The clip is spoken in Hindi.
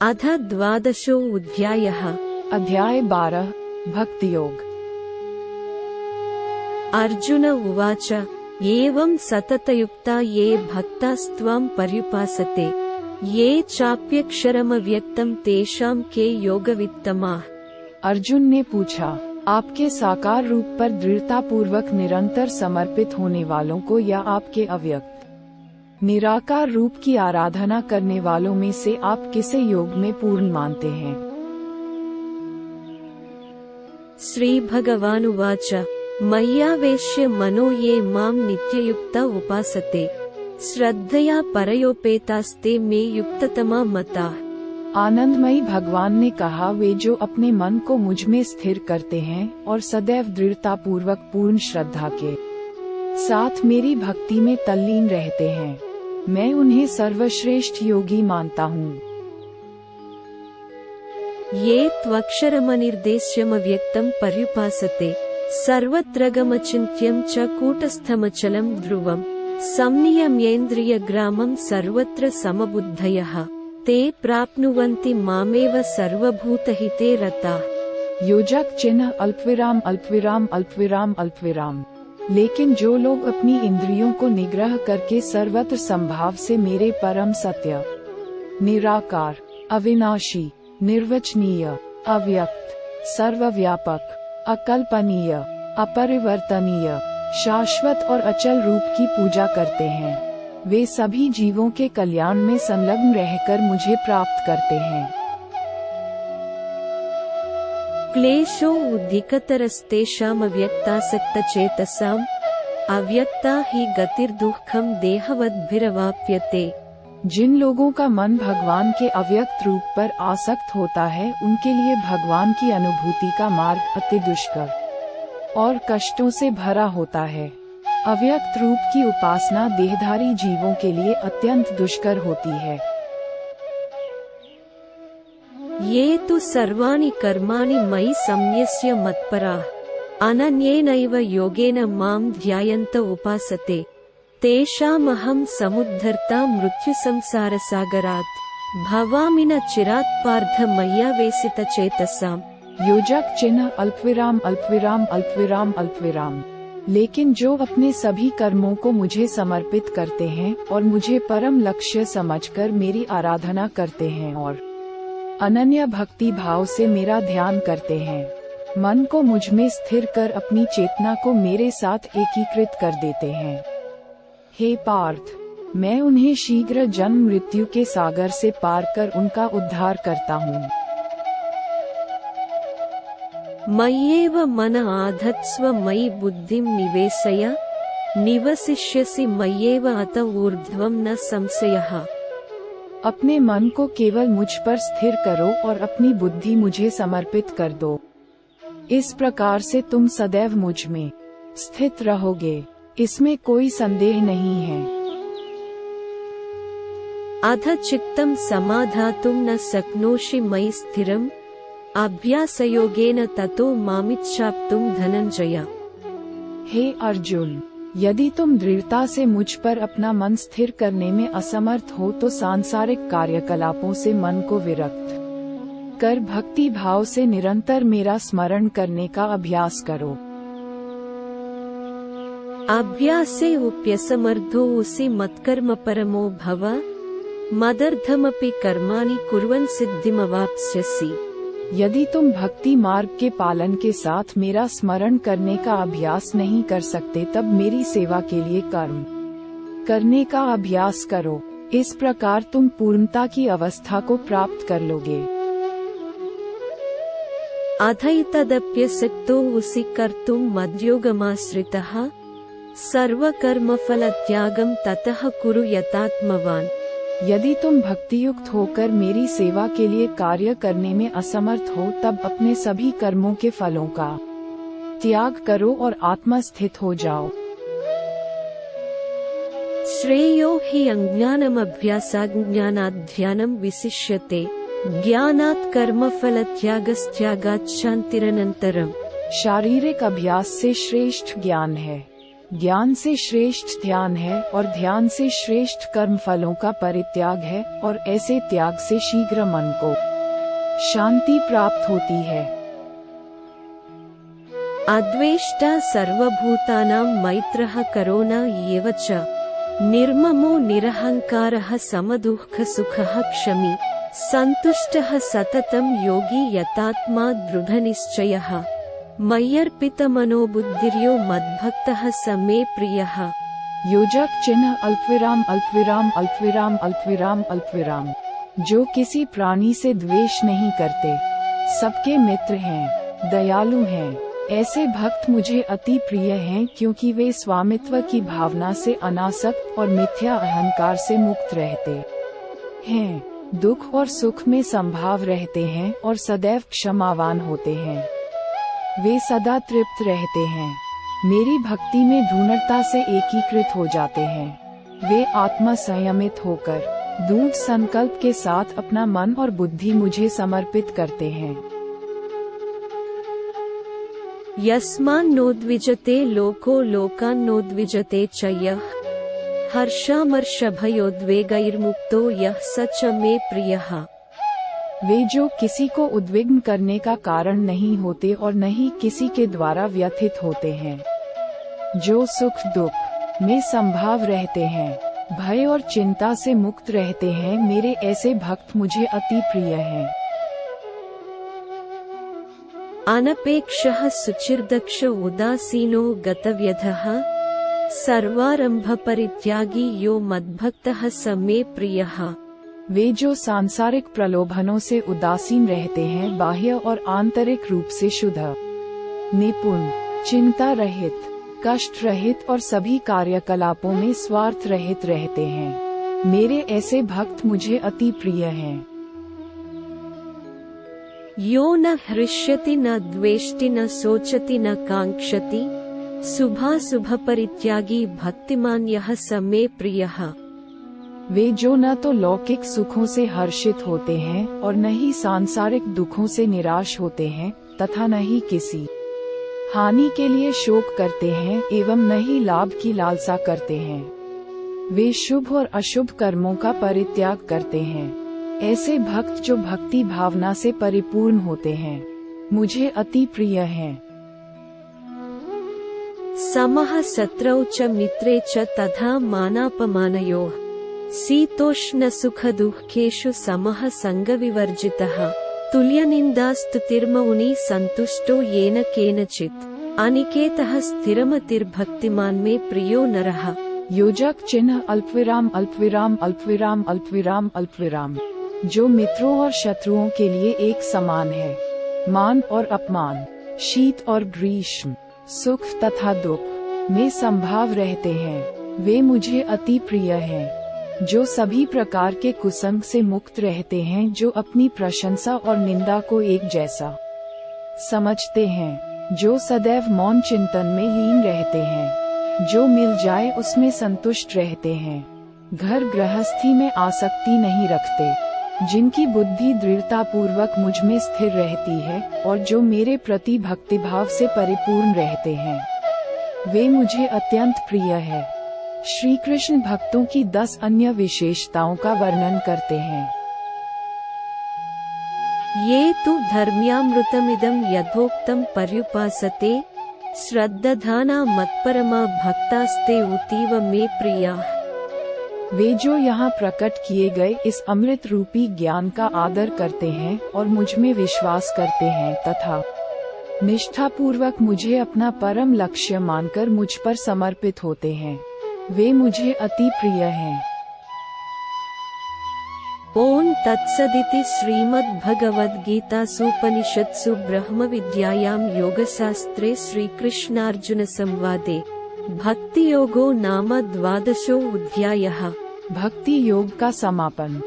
अथ 12 अध्याय 12 भक्तियोग। अर्जुन उवाच एवं सततयुक्ता ये भक्तास्त्वां पर्युपासते ये चाप्यक्षरमव्यक्तं तेषां के योगवित्तमाः। अर्जुन ने पूछा, आपके साकार रूप पर दृढ़ता पूर्वक निरंतर समर्पित होने वालों को या आपके अव्यक्त निराकार रूप की आराधना करने वालों में से आप किसे योग में पूर्ण मानते हैं? श्री भगवानुवाच मय्यावेश्य मनो ये मां नित्ययुक्ता उपासते श्रद्धया परयोपेतास्ते मे युक्ततमा मताः। आनंदमयी भगवान ने कहा, वे जो अपने मन को मुझ में स्थिर करते हैं और सदैव दृढ़ता पूर्वक पूर्ण श्रद्धा के साथ मेरी भक्ति में तल्लीन रहते हैं, मैं उन्हें सर्वश्रेष्ठ योगी मानता हूँ। ये त्वक्षरमनिर्देश्यमव्यक्तं पर्युपासते सर्वत्रगमचिन्त्यं च कूटस्थमचलं ध्रुवं संनियम्येन्द्रियग्रामं सर्वत्र समबुद्धयः ते प्राप्नुवन्ति मामेव सर्वभूतहिते रताः। योजक चिन्ह अल्पविराम अल्पविराम अल्पविराम अल्पविराम। लेकिन जो लोग अपनी इंद्रियों को निग्रह करके सर्वत्र संभाव से मेरे परम सत्य, निराकार, अविनाशी, निर्वचनीय, अव्यक्त, सर्वव्यापक, अकल्पनीय, अपरिवर्तनीय, शाश्वत और अचल रूप की पूजा करते हैं, वे सभी जीवों के कल्याण में संलग्न रहकर मुझे प्राप्त करते हैं। क्लेशो उद्धिकतरस्तेषामव्यक्तासक्तचेतसाम् अव्यक्ता हि गतिर्दुःखं देहवद्भिरवाप्यते। जिन लोगों का मन भगवान के अव्यक्त रूप पर आसक्त होता है, उनके लिए भगवान की अनुभूति का मार्ग अति दुष्कर और कष्टों से भरा होता है। अव्यक्त रूप की उपासना देहधारी जीवों के लिए अत्यंत दुष्कर होती है। ये तु सर्वाणि कर्माणि मयि संन्यस्य मत्पराः अनन्येनैव योगेन मां ध्यायन्त उपासते तेषामहं समुद्धर्ता मृत्युसंसारसागरात् भवामि न चिरात् पार्थ मय्यावेशितचेतसाम्। योजक चिन्ह अल्पविराम अल्पविराम अल्पविराम अल्पविराम। लेकिन जो अपने सभी कर्मों को मुझे समर्पित करते हैं और मुझे परम लक्ष्य समझकर मेरी आराधना करते हैं और अनन्य भक्ति भाव से मेरा ध्यान करते हैं, मन को मुझ में स्थिर कर अपनी चेतना को मेरे साथ एकीकृत कर देते हैं। हे पार्थ, मैं उन्हें शीघ्र जन्म मृत्यु के सागर से पार कर उनका उद्धार करता हूँ। मय्येव मन आधत्स्व मयि बुद्धिं निवेशय निवसिष्यसि मय्येव अत ऊर्ध्वं न संशयः। अपने मन को केवल मुझ पर स्थिर करो और अपनी बुद्धि मुझे समर्पित कर दो। इस प्रकार से तुम सदैव मुझ में स्थित रहोगे, इसमें कोई संदेह नहीं है। अध चित्तं समाधातुं न शक्नोषि मयि स्थिरम् अभ्यासयोगेन ततो मामिच्छाप्तुं धनंजय। हे अर्जुन, यदि तुम दृढ़ता से मुझ पर अपना मन स्थिर करने में असमर्थ हो तो सांसारिक कार्यकलापों से मन को विरक्त कर भक्ति भाव से निरंतर मेरा स्मरण करने का अभ्यास करो। अभ्यासे उप्यसमर्थोऽसि मत्कर्म परमो भव मदर्थमपि कर्माणि कुर्वन् सिद्धिमवाप्स्यसि। यदि तुम भक्ति मार्ग के पालन के साथ मेरा स्मरण करने का अभ्यास नहीं कर सकते, तब मेरी सेवा के लिए कर्म करने का अभ्यास करो। इस प्रकार तुम पूर्णता की अवस्था को प्राप्त कर लोगे। अथैतदप्यसक्तोऽसि कर्तुं मद्योगमाश्रितः सर्वकर्मफलत्यागं ततः कुरु यतात्मवान्। यदि तुम भक्तियुक्त होकर मेरी सेवा के लिए कार्य करने में असमर्थ हो, तब अपने सभी कर्मों के फलों का त्याग करो और आत्मस्थित हो जाओ। श्रेयो हि अज्ञानमभ्यासाज्ञानात् ध्यानं विशिष्यते ज्ञानात् कर्मफलत्यागस्त्यागात् शान्तिरनन्तरम्। शारीरिक अभ्यास से श्रेष्ठ ज्ञान है, ज्ञान से श्रेष्ठ ध्यान है और ध्यान से श्रेष्ठ कर्म फलों का परित्याग है, और ऐसे त्याग से शीघ्र मन को शांति प्राप्त होती है। अद्वेष्टा सर्वभूतानां मैत्रः करुणा एव च निर्ममो निरहंकारः समदुःखसुखः क्षमी संतुष्टः सततं योगी यतात्मा दृढनिश्चयः मय्यर्पितमनोबुद्धिर्यो मद्भक्तः स मे प्रियः। योजक चिन्ह अल्पविराम अल्पविराम अल्पविराम अल्पविराम अल्पविराम। जो किसी प्राणी से द्वेष नहीं करते, सबके मित्र हैं, दयालु हैं, ऐसे भक्त मुझे अति प्रिय हैं, क्योंकि वे स्वामित्व की भावना से अनासक्त और मिथ्या अहंकार से मुक्त रहते हैं, दुख और सुख में संभाव रहते हैं और सदैव क्षमावान होते हैं। वे सदा तृप्त रहते हैं, मेरी भक्ति में दृढ़ता से एकीकृत हो जाते हैं। वे आत्मा संयमित होकर दृढ़ संकल्प के साथ अपना मन और बुद्धि मुझे समर्पित करते हैं। यस्मान्नोद्विजते लोको लोकान्नोद्विजते च यः हर्षामर्षभयोद्वेगैर्मुक्तो यः स च मे प्रियः। वे जो किसी को उद्विग्न करने का कारण नहीं होते और न ही किसी के द्वारा व्यथित होते हैं, जो सुख दुख में संभाव रहते हैं, भय और चिंता से मुक्त रहते हैं, मेरे ऐसे भक्त मुझे अति प्रिय हैं। अनपेक्षः सुचिर्दक्ष उदासीनो गतव्यधः सर्वारंभ परित्यागी यो मद्भक्तः स मे प्रियः। वे जो सांसारिक प्रलोभनों से उदासीन रहते हैं, बाह्य और आंतरिक रूप से शुद्ध, निपुण, चिंता रहित, कष्ट रहित और सभी कार्यकलापों में स्वार्थ रहित रहते हैं, मेरे ऐसे भक्त मुझे अति प्रिय हैं। यो न हृष्यति न द्वेष्टि न शोचति न कांक्षति शुभाशुभ परित्यागी भक्तिमान यः स मे प्रियः। वे जो न तो लौकिक सुखों से हर्षित होते हैं और न ही सांसारिक दुखों से निराश होते हैं, तथा न ही किसी हानि के लिए शोक करते हैं एवं न ही लाभ की लालसा करते हैं। वे शुभ और अशुभ कर्मों का परित्याग करते हैं। ऐसे भक्त जो भक्ति भावना से परिपूर्ण होते हैं, मुझे अति प्रिय हैं। समः शत्रौ च मित्रे च तथा मानापमानयोः शीतोष्ण सुख दुःखेषु समः संगविवर्जितः तुल्यनिन्दास्तुतिर्मौनी संतुष्टो येन केनचित् अनिकेतः स्थिरमतिर्भक्तिमान् मे प्रियो नरः। योजक चिन्ह अल्पविराम अल्पविराम अल्पविराम अल्पविराम अल्पविराम। जो मित्रों और शत्रुओं के लिए एक समान है, मान और अपमान, शीत और ग्रीष्म, सुख तथा दुख में संभाव रहते हैं, वे मुझे अति प्रिय हैं। जो सभी प्रकार के कुसंग से मुक्त रहते हैं, जो अपनी प्रशंसा और निंदा को एक जैसा समझते हैं, जो सदैव मौन चिंतन में लीन रहते हैं, जो मिल जाए उसमें संतुष्ट रहते हैं, घर गृहस्थी में आसक्ति नहीं रखते, जिनकी बुद्धि दृढ़ता पूर्वक मुझ में स्थिर रहती है और जो मेरे प्रति भक्तिभाव से परिपूर्ण रहते हैं, वे मुझे अत्यंत प्रिय है। श्री कृष्ण भक्तों की 10 अन्य विशेषताओं का वर्णन करते हैं। ये तु धर्म्यामृतमिदं यथोक्तं पर्युपासते श्रद्धाना मत्परमा भक्तास्ते उतीव मे प्रिया। वे जो यहाँ प्रकट किए गए इस अमृत रूपी ज्ञान का आदर करते हैं और मुझ में विश्वास करते हैं तथा निष्ठा पूर्वक मुझे अपना परम लक्ष्य मानकर मुझ पर समर्पित होते हैं, वे मुझे अति प्रिय हैं। ओम तत्सदिति श्रीमद्भगवद्गीतासूपनिषत्सु ब्रह्मविद्यायां योगशास्त्रे श्रीकृष्णार्जुन संवादे भक्ति योगो नाम 12 अध्यायः। भक्ति योग का समापन।